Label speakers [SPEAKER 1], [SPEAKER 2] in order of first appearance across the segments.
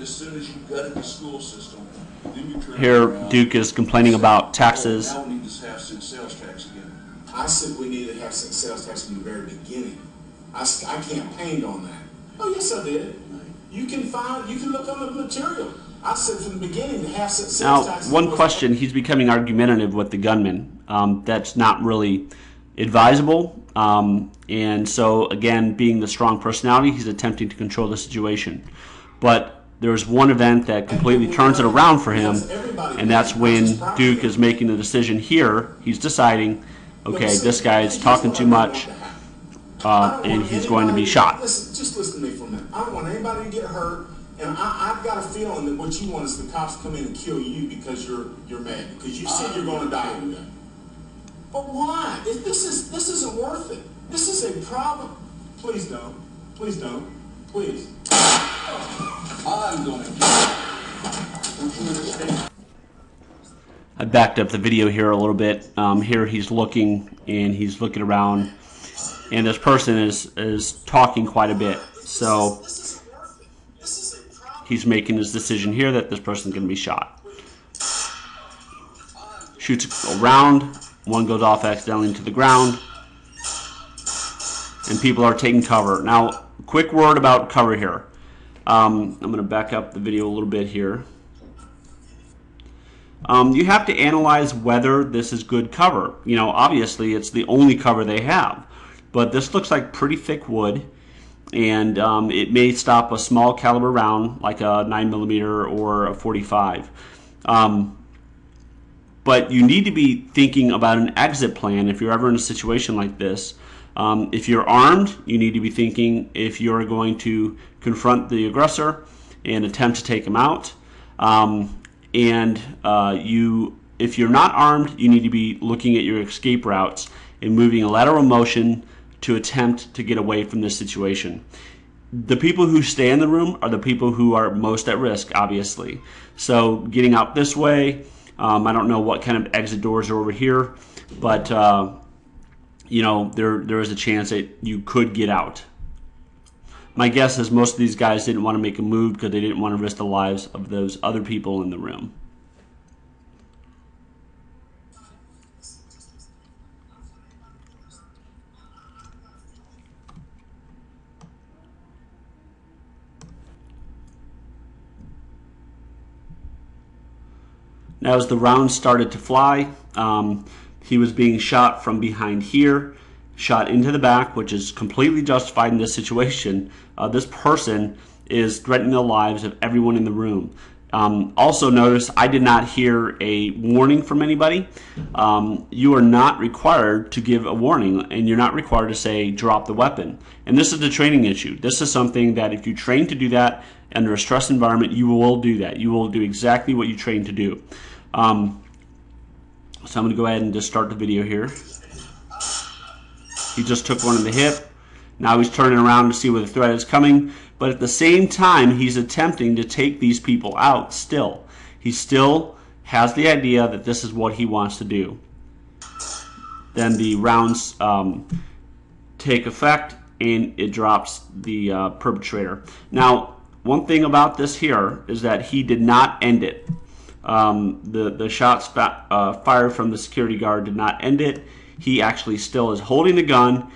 [SPEAKER 1] as soon as you gutted the school system, then you turn
[SPEAKER 2] Here,
[SPEAKER 1] around,
[SPEAKER 2] Duke is complaining about taxes.
[SPEAKER 1] now we need to have some sales tax again.
[SPEAKER 3] I said we need to have some sales tax in the very beginning. I campaigned on that. Oh, yes, I did. You can look on the material. I said from the beginning to have some sales tax.
[SPEAKER 2] Now, one question, he's becoming argumentative with the gunman. That's not really advisable. And so, again, being the strong personality, he's attempting to control the situation. But there's one event that completely turns it around for him, and that's when Duke is making the decision here. He's deciding, okay, this guy's talking too much, and he's going to be shot.
[SPEAKER 3] Just listen to me for a minute. I don't want anybody to get hurt, and I've got a feeling that what you want is the cops come in and kill you because you're mad, because you said you're going to die. But why? This isn't worth it. This is a problem. Please don't. Please don't. Please.
[SPEAKER 1] I'm going to kill you. Don't you understand?
[SPEAKER 2] I backed up the video here a little bit. Here he's looking, and he's looking around, and this person is talking quite a bit. So he's making his decision here that this person's going to be shot. Shoots around. One goes off accidentally into the ground, and people are taking cover. Now, quick word about cover here. I'm going to back up the video a little bit here. You have to analyze whether this is good cover. You know, obviously it's the only cover they have, but this looks like pretty thick wood, and it may stop a small caliber round like a 9mm or a .45. But you need to be thinking about an exit plan if you're ever in a situation like this. If you're armed, you need to be thinking if you're going to confront the aggressor and attempt to take him out. If you're not armed, you need to be looking at your escape routes and moving a lateral motion to attempt to get away from this situation. The people who stay in the room are the people who are most at risk, obviously. So getting out this way, I don't know what kind of exit doors are over here, but you know, there is a chance that you could get out. My guess is most of these guys didn't want to make a move because they didn't want to risk the lives of those other people in the room. Now, as the rounds started to fly, he was being shot from behind here, shot into the back, which is completely justified in this situation. This person is threatening the lives of everyone in the room. Also notice I did not hear a warning from anybody. You are not required to give a warning, and you're not required to say drop the weapon. And this is the training issue. This is something that if you train to do that under a stress environment, you will do that. You will do exactly what you train to do. So I'm going to go ahead and just start the video here. He just took one in the hip. Now he's turning around to see where the threat is coming. But at the same time, he's attempting to take these people out still. He still has the idea that this is what he wants to do. Then the rounds take effect, and it drops the perpetrator. Now, one thing about this here is that he did not end it. The shots fired from the security guard did not end it. He actually still is holding the gun.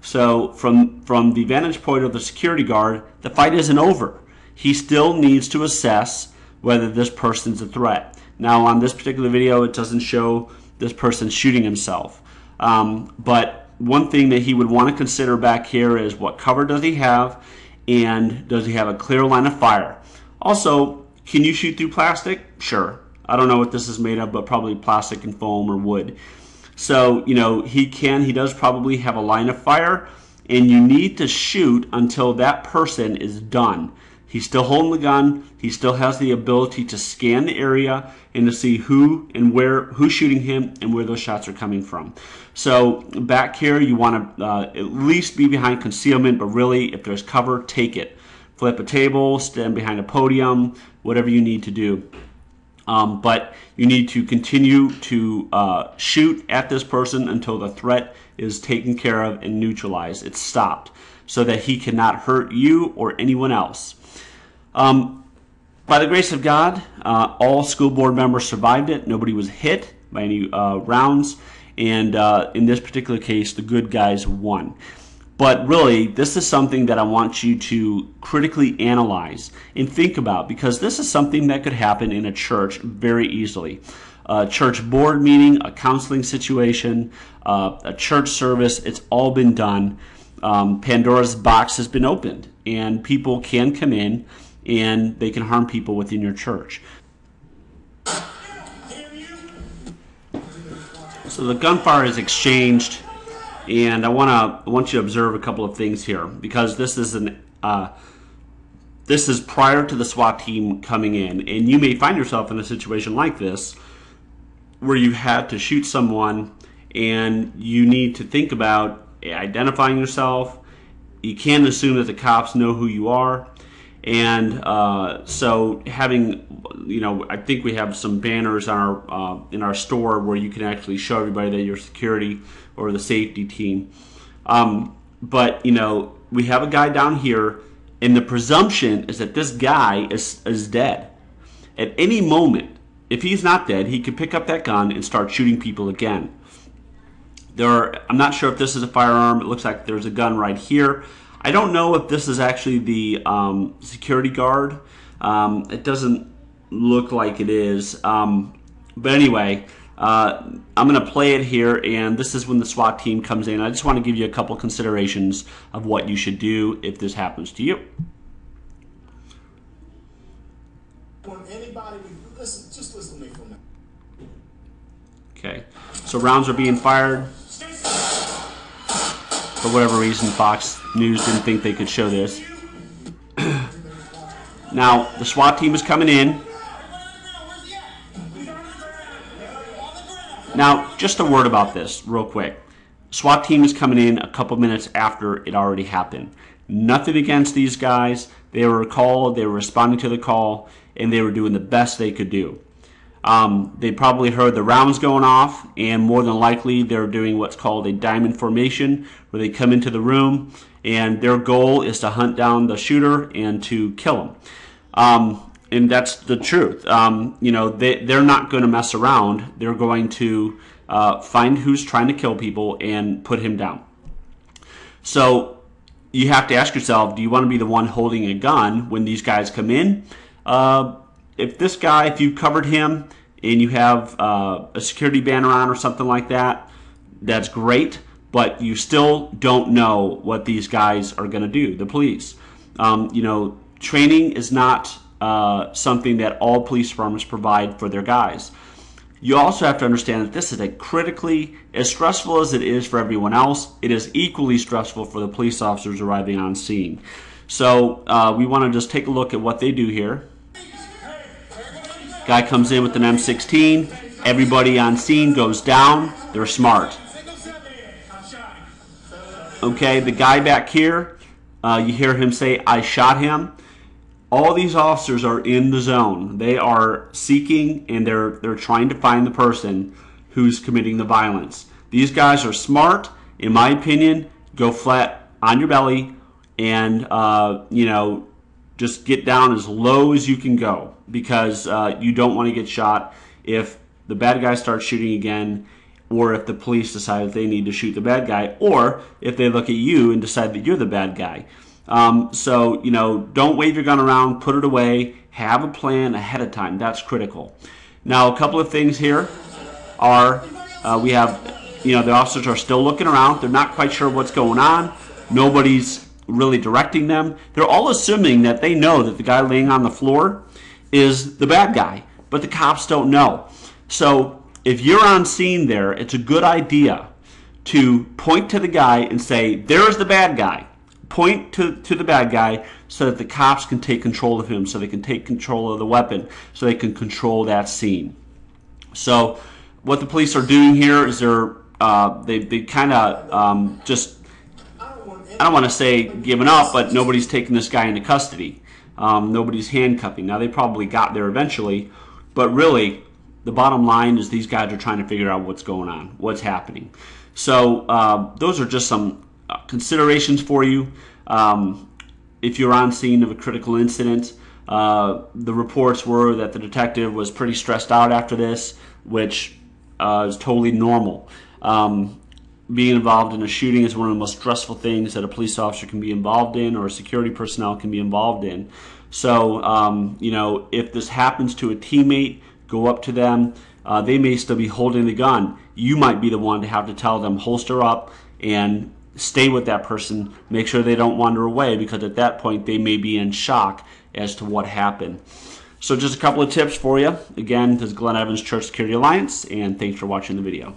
[SPEAKER 2] So from the vantage point of the security guard, the fight isn't over. He still needs to assess whether this person's a threat. Now, on this particular video, it doesn't show this person shooting himself. But one thing that he would want to consider back here is what cover does he have, and does he have a clear line of fire? Also, can you shoot through plastic? Sure. I don't know what this is made of, but probably plastic and foam or wood. So, you know, he does probably have a line of fire, and you need to shoot until that person is done. He's still holding the gun. He still has the ability to scan the area and to see who and who's shooting him and where those shots are coming from. So back here, you want to at least be behind concealment, but really, if there's cover, take it. Flip a table, stand behind a podium, whatever you need to do. But you need to continue to shoot at this person until the threat is taken care of and neutralized. It's stopped so that he cannot hurt you or anyone else. By the grace of God, all school board members survived it. Nobody was hit by any rounds, and in this particular case, the good guys won. But really, this is something that I want you to critically analyze and think about, because this is something that could happen in a church very easily. A church board meeting, a counseling situation, a church service, it's all been done. Pandora's box has been opened, and people can come in and they can harm people within your church. So the gunfire is exchanged, and I want you to observe a couple of things here, because this is this is prior to the SWAT team coming in, and you may find yourself in a situation like this where you had to shoot someone and you need to think about identifying yourself. You can't assume that the cops know who you are, and so having, I think we have some banners on in our store where you can actually show everybody that you're security or the safety team. But we have a guy down here, and the presumption is that this guy is dead. At any moment, if he's not dead, he could pick up that gun and start shooting people again. I'm not sure if this is a firearm. It looks like there's a gun right here. I don't know if this is actually the security guard. It doesn't look like it is. But anyway, I'm going to play it here, and this is when the SWAT team comes in. I just want to give you a couple considerations of what you should do if this happens to you.
[SPEAKER 3] When anybody, just listen to me for a minute.
[SPEAKER 2] Okay, so rounds are being fired. For whatever reason, Fox News didn't think they could show this. Now, the SWAT team is coming in. Now, just a word about this real quick. SWAT team is coming in a couple minutes after it already happened. Nothing against these guys. They were called, they were responding to the call, and they were doing the best they could do. They probably heard the rounds going off, and more than likely they're doing what's called a diamond formation, where they come into the room and their goal is to hunt down the shooter and to kill him. And that's the truth. They're not going to mess around. They're going to find who's trying to kill people and put him down. So you have to ask yourself, do you want to be the one holding a gun when these guys come in? If you've covered him and you have a security banner on or something like that, that's great, but you still don't know what these guys are going to do, the police. Training is not something that all police departments provide for their guys. You also have to understand that this is as stressful as it is for everyone else, it is equally stressful for the police officers arriving on scene. So we want to just take a look at what they do here. Guy comes in with an M16. Everybody on scene goes down. They're smart. Okay, the guy back here, you hear him say, "I shot him." All these officers are in the zone. They are seeking, and they're trying to find the person who's committing the violence. These guys are smart, in my opinion. Go flat on your belly and just get down as low as you can go, because you don't want to get shot if the bad guy starts shooting again, or if the police decide that they need to shoot the bad guy, or if they look at you and decide that you're the bad guy. So don't wave your gun around, put it away, have a plan ahead of time. That's critical. Now, a couple of things here are we have, the officers are still looking around. They're not quite sure what's going on. Nobody's really directing them. They're all assuming that they know that the guy laying on the floor is the bad guy, but the cops don't know. So if you're on scene there, it's a good idea to point to the guy and say, "There's the bad guy." Point to the bad guy so that the cops can take control of him, so they can take control of the weapon, so they can control that scene. So what the police are doing here is they kind of just, I don't want to say giving up, but nobody's taking this guy into custody. Nobody's handcuffing. Now, they probably got there eventually, but really the bottom line is these guys are trying to figure out what's going on, what's happening. So those are just some considerations for you if you're on scene of a critical incident. The reports were that the detective was pretty stressed out after this, which is totally normal. Being involved in a shooting is one of the most stressful things that a police officer can be involved in, or a security personnel can be involved in. So, you know, if this happens to a teammate, go up to them. They may still be holding the gun. You might be the one to have to tell them, holster up and stay with that person. Make sure they don't wander away, because at that point they may be in shock as to what happened. So just a couple of tips for you. Again, this is Glen Evans Church Security Alliance, and thanks for watching the video.